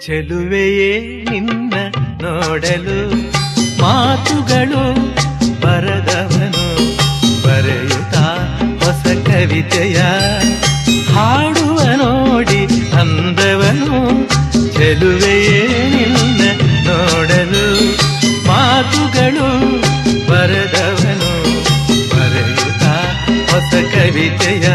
ಚೆಲುವೆಯೇ ನಿನ್ನ ನೋಡಲು ಮಾತುಗಳು ಬರದವನು ಬರೆಯುತ್ತಾ ಹೊಸ ಕವಿತೆಯ ಹಾಡುವ ನೋಡಿ ಅಂದವನು. ಚೆಲುವೆಯೇ ನಿನ್ನ ನೋಡಲು ಮಾತುಗಳು ಬರದವನು ಬರೆಯುತ್ತಾ ಹೊಸ ಕವಿತೆಯ